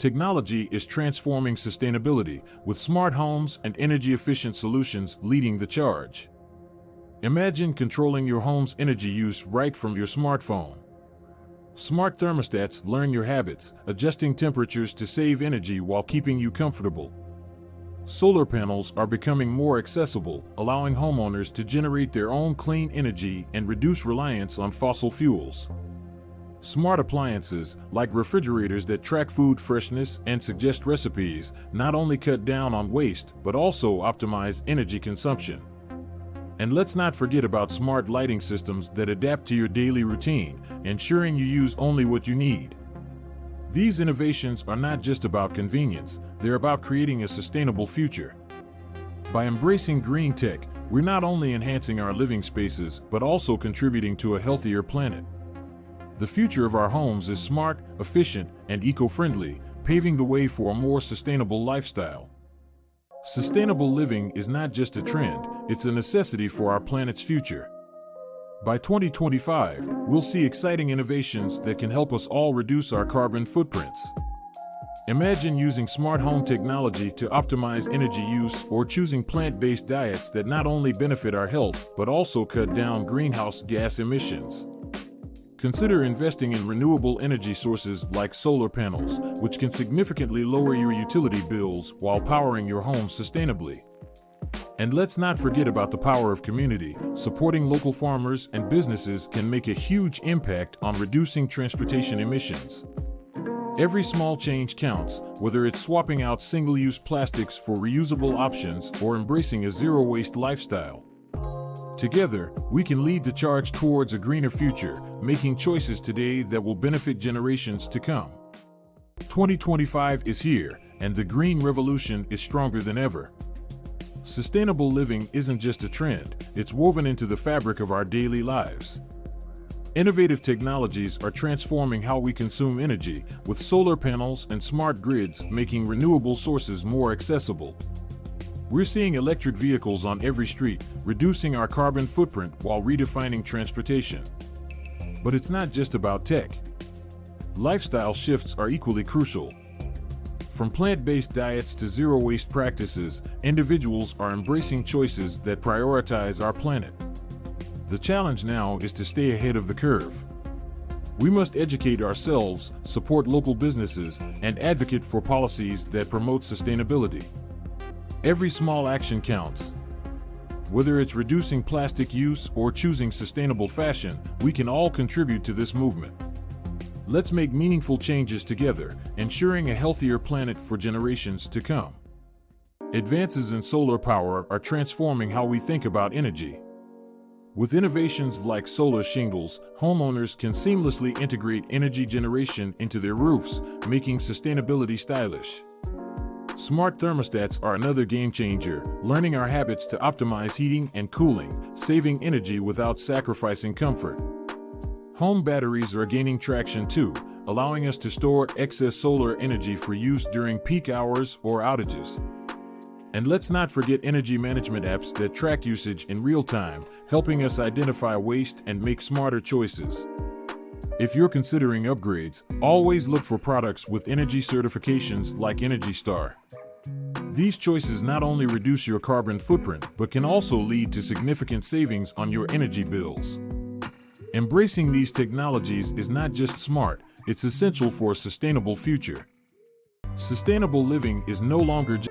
Technology is transforming sustainability, with smart homes and energy-efficient solutions leading the charge. Imagine controlling your home's energy use right from your smartphone. Smart thermostats learn your habits, adjusting temperatures to save energy while keeping you comfortable. Solar panels are becoming more accessible, allowing homeowners to generate their own clean energy and reduce reliance on fossil fuels. Smart appliances, like refrigerators that track food freshness and suggest recipes, not only cut down on waste but also optimize energy consumption. And let's not forget about smart lighting systems that adapt to your daily routine, ensuring you use only what you need. These innovations are not just about convenience, they're about creating a sustainable future. By embracing green tech, we're not only enhancing our living spaces, but also contributing to a healthier planet. The future of our homes is smart, efficient, and eco-friendly, paving the way for a more sustainable lifestyle. Sustainable living is not just a trend, it's a necessity for our planet's future. By 2025, we'll see exciting innovations that can help us all reduce our carbon footprints. Imagine using smart home technology to optimize energy use or choosing plant-based diets that not only benefit our health but also cut down greenhouse gas emissions. Consider investing in renewable energy sources like solar panels, which can significantly lower your utility bills while powering your home sustainably. And let's not forget about the power of community. Supporting local farmers and businesses can make a huge impact on reducing transportation emissions. Every small change counts, whether it's swapping out single-use plastics for reusable options or embracing a zero-waste lifestyle. Together, we can lead the charge towards a greener future, making choices today that will benefit generations to come. 2025 is here, and the green revolution is stronger than ever. Sustainable living isn't just a trend, it's woven into the fabric of our daily lives. Innovative technologies are transforming how we consume energy, with solar panels and smart grids making renewable sources more accessible. We're seeing electric vehicles on every street, reducing our carbon footprint while redefining transportation. But it's not just about tech. Lifestyle shifts are equally crucial. From plant-based diets to zero-waste practices, individuals are embracing choices that prioritize our planet. The challenge now is to stay ahead of the curve. We must educate ourselves, support local businesses, and advocate for policies that promote sustainability. Every small action counts. Whether it's reducing plastic use or choosing sustainable fashion, we can all contribute to this movement. Let's make meaningful changes together, ensuring a healthier planet for generations to come. Advances in solar power are transforming how we think about energy. With innovations like solar shingles, homeowners can seamlessly integrate energy generation into their roofs, making sustainability stylish. Smart thermostats are another game changer, learning our habits to optimize heating and cooling, saving energy without sacrificing comfort. Home batteries are gaining traction too, allowing us to store excess solar energy for use during peak hours or outages. And let's not forget energy management apps that track usage in real time, helping us identify waste and make smarter choices. If you're considering upgrades, always look for products with energy certifications like Energy Star. These choices not only reduce your carbon footprint, but can also lead to significant savings on your energy bills. Embracing these technologies is not just smart, it's essential for a sustainable future. Sustainable living is no longer just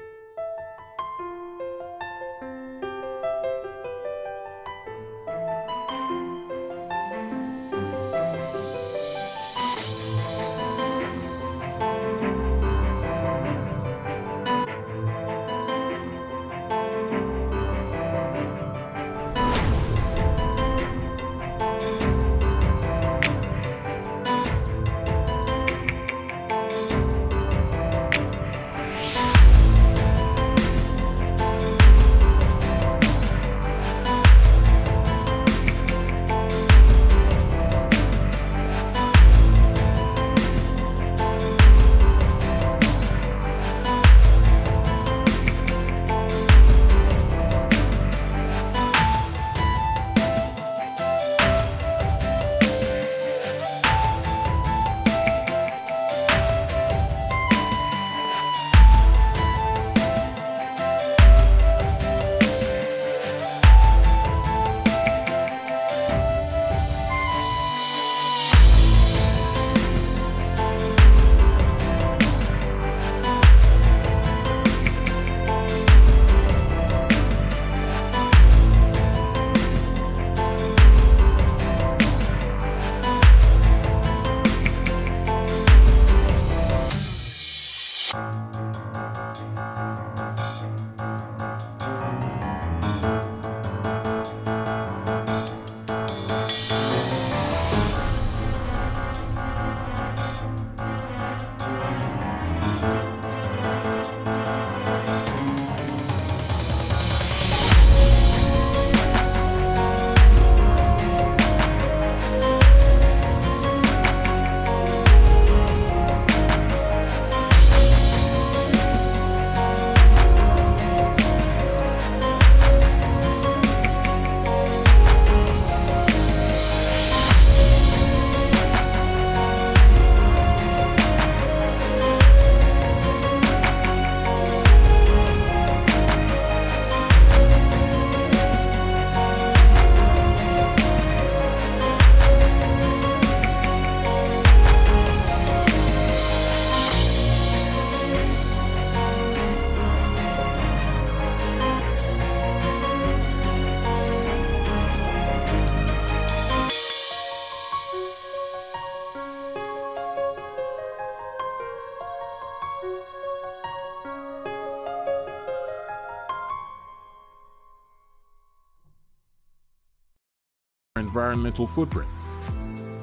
Environmental footprint.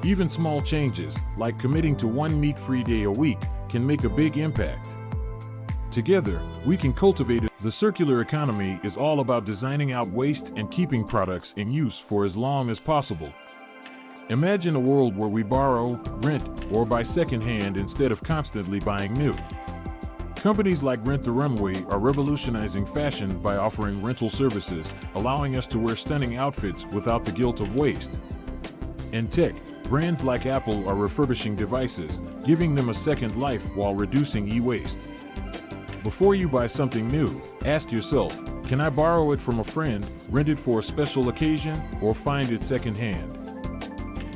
Even small changes, like committing to one meat-free day a week, can make a big impact. Together, we can cultivate it. The circular economy is all about designing out waste and keeping products in use for as long as possible. Imagine a world where we borrow, rent, or buy secondhand instead of constantly buying new. Companies like Rent the Runway are revolutionizing fashion by offering rental services, allowing us to wear stunning outfits without the guilt of waste. In tech, brands like Apple are refurbishing devices, giving them a second life while reducing e-waste. Before you buy something new, ask yourself, can I borrow it from a friend, rent it for a special occasion, or find it secondhand?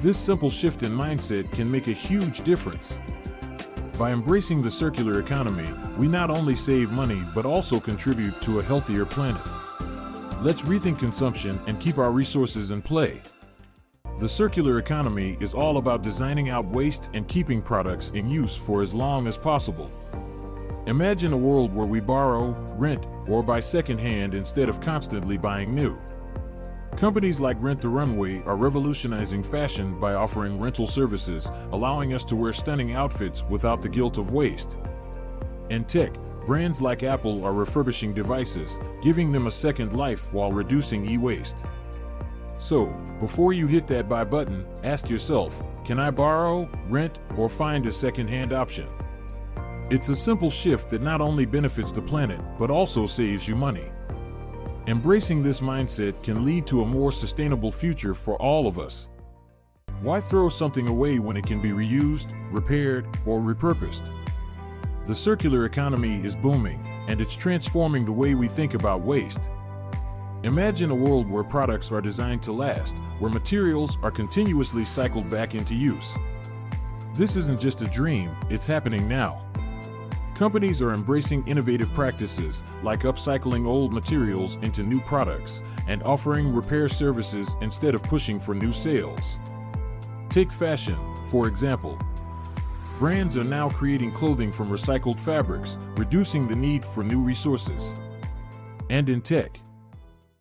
This simple shift in mindset can make a huge difference. By embracing the circular economy, we not only save money but also contribute to a healthier planet. Let's rethink consumption and keep our resources in play. The circular economy is all about designing out waste and keeping products in use for as long as possible. Imagine a world where we borrow, rent, or buy secondhand instead of constantly buying new. Companies like Rent the Runway are revolutionizing fashion by offering rental services, allowing us to wear stunning outfits without the guilt of waste. In tech, brands like Apple are refurbishing devices, giving them a second life while reducing e-waste. So, before you hit that buy button, ask yourself, can I borrow, rent, or find a second-hand option? It's a simple shift that not only benefits the planet, but also saves you money. Embracing this mindset can lead to a more sustainable future for all of us. Why throw something away when it can be reused, repaired, or repurposed? The circular economy is booming, and it's transforming the way we think about waste. Imagine a world where products are designed to last, where materials are continuously cycled back into use. This isn't just a dream, it's happening now. Companies are embracing innovative practices, like upcycling old materials into new products and offering repair services instead of pushing for new sales. Take fashion, for example. Brands are now creating clothing from recycled fabrics, reducing the need for new resources. And in tech,